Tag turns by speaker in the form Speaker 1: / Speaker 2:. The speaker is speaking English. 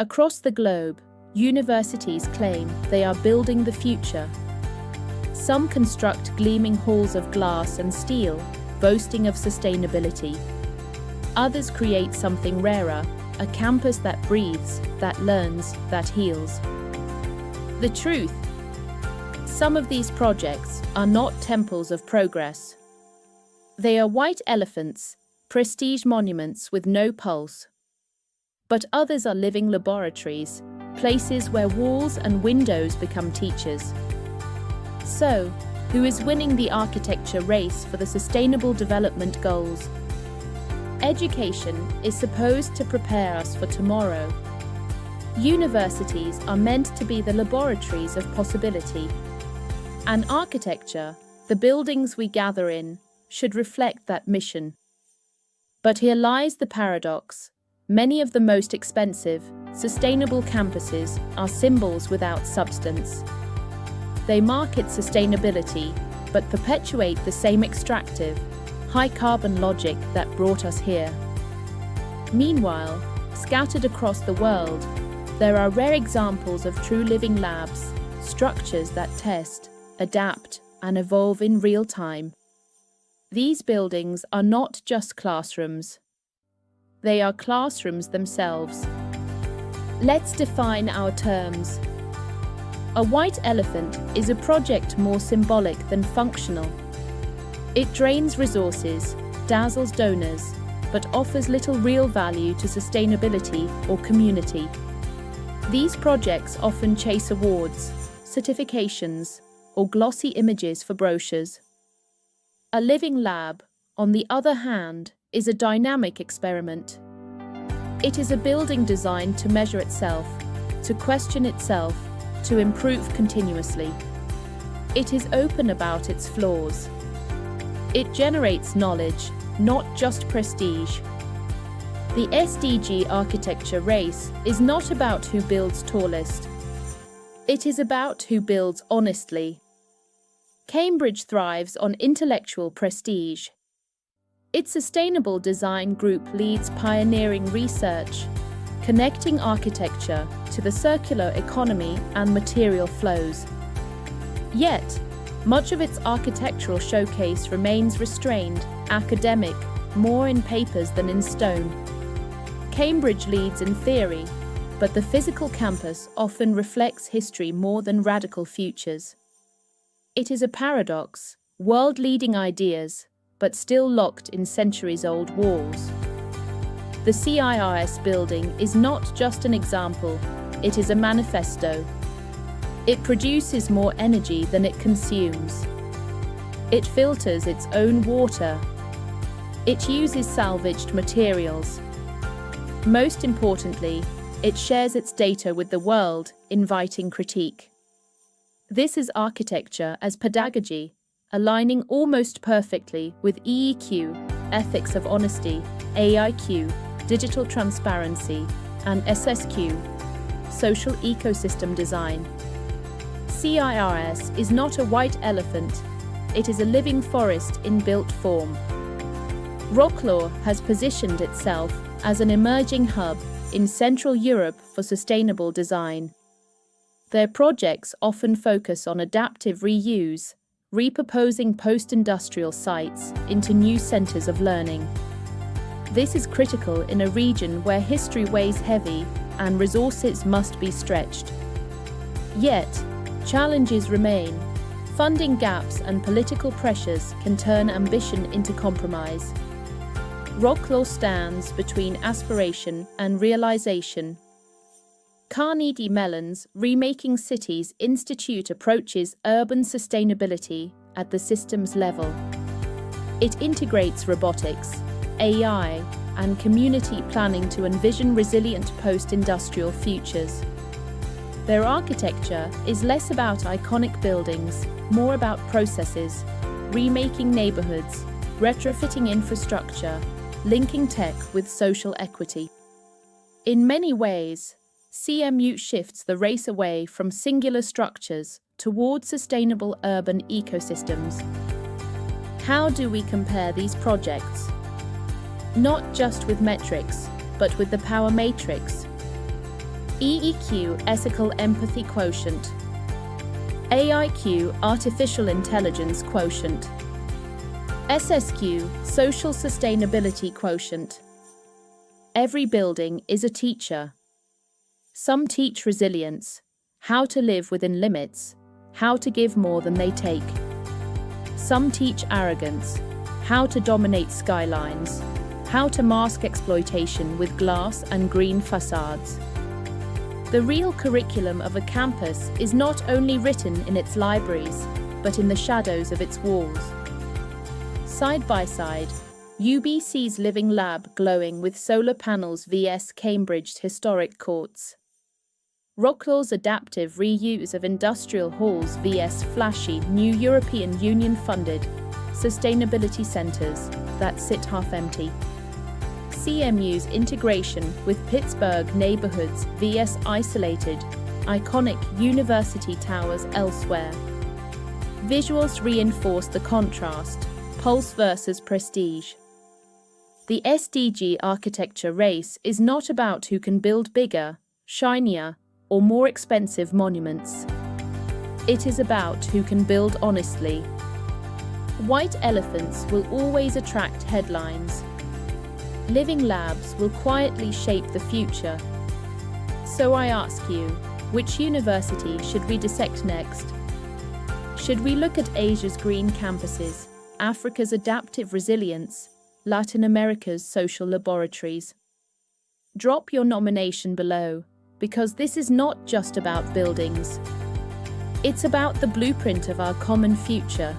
Speaker 1: Across the globe, universities claim they are building the future. Some construct gleaming halls of glass and steel, boasting of sustainability. Others create something rarer, a campus that breathes, that learns, that heals. The truth: some of these projects are not temples of progress. They are white elephants, prestige monuments with no pulse. But others are living laboratories, places where walls and windows become teachers. So, who is winning the architecture race for the Sustainable Development Goals? Education is supposed to prepare us for tomorrow. Universities are meant to be the laboratories of possibility. And architecture, the buildings we gather in, should reflect that mission. But here lies the paradox. Many of the most expensive, sustainable campuses are symbols without substance. They market sustainability, but perpetuate the same extractive, high-carbon logic that brought us here. Meanwhile, scattered across the world, there are rare examples of true living labs, structures that test, adapt, and evolve in real time. These buildings are not just classrooms. They are classrooms themselves. Let's define our terms. A white elephant is a project more symbolic than functional. It drains resources, dazzles donors, but offers little real value to sustainability or community. These projects often chase awards, certifications, or glossy images for brochures. A living lab, on the other hand, is a dynamic experiment. It is a building designed to measure itself, to question itself, to improve continuously. It is open about its flaws. It generates knowledge, not just prestige. The SDG architecture race is not about who builds tallest. It is about who builds honestly. Cambridge thrives on intellectual prestige. Its Sustainable Design Group leads pioneering research, connecting architecture to the circular economy and material flows. Yet, much of its architectural showcase remains restrained, academic, more in papers than in stone. Cambridge leads in theory, but the physical campus often reflects history more than radical futures. It is a paradox, world-leading ideas, but still locked in centuries-old walls. The CIRS building is not just an example, it is a manifesto. It produces more energy than it consumes. It filters its own water. It uses salvaged materials. Most importantly, it shares its data with the world, inviting critique. This is architecture as pedagogy, aligning almost perfectly with EEQ, ethics of honesty, AIQ, digital transparency, and SSQ, social ecosystem design. CIRS is not a white elephant, it is a living forest in built form. Wrocław has positioned itself as an emerging hub in Central Europe for sustainable design. Their projects often focus on adaptive reuse, repurposing post-industrial sites into new centres of learning. This is critical in a region where history weighs heavy and resources must be stretched. Yet, challenges remain. Funding gaps and political pressures can turn ambition into compromise. Wrocław stands between aspiration and realization. Carnegie Mellon's Remaking Cities Institute approaches urban sustainability at the systems level. It integrates robotics, AI, and community planning to envision resilient post-industrial futures. Their architecture is less about iconic buildings, more about processes, remaking neighborhoods, retrofitting infrastructure, linking tech with social equity. In many ways, CMU shifts the race away from singular structures toward sustainable urban ecosystems. How do we compare these projects? Not just with metrics, but with the power matrix. EEQ, Ethical Empathy Quotient. AIQ, Artificial Intelligence Quotient. SSQ, Social Sustainability Quotient. Every building is a teacher. Some teach resilience, how to live within limits, how to give more than they take. Some teach arrogance, how to dominate skylines, how to mask exploitation with glass and green facades. The real curriculum of a campus is not only written in its libraries, but in the shadows of its walls. Side by side, UBC's Living Lab glowing with solar panels vs Cambridge's historic courts. Wroxall's adaptive reuse of industrial halls vs flashy new European Union-funded sustainability centres that sit half-empty. CMU's integration with Pittsburgh neighbourhoods vs isolated, iconic university towers elsewhere. Visuals reinforce the contrast, pulse versus prestige. The SDG architecture race is not about who can build bigger, shinier, or more expensive monuments. It is about who can build honestly. White elephants will always attract headlines. Living labs will quietly shape the future. So I ask you, which university should we dissect next? Should we look at Asia's green campuses, Africa's adaptive resilience, Latin America's social laboratories? Drop your nomination below, because this is not just about buildings. It's about the blueprint of our common future.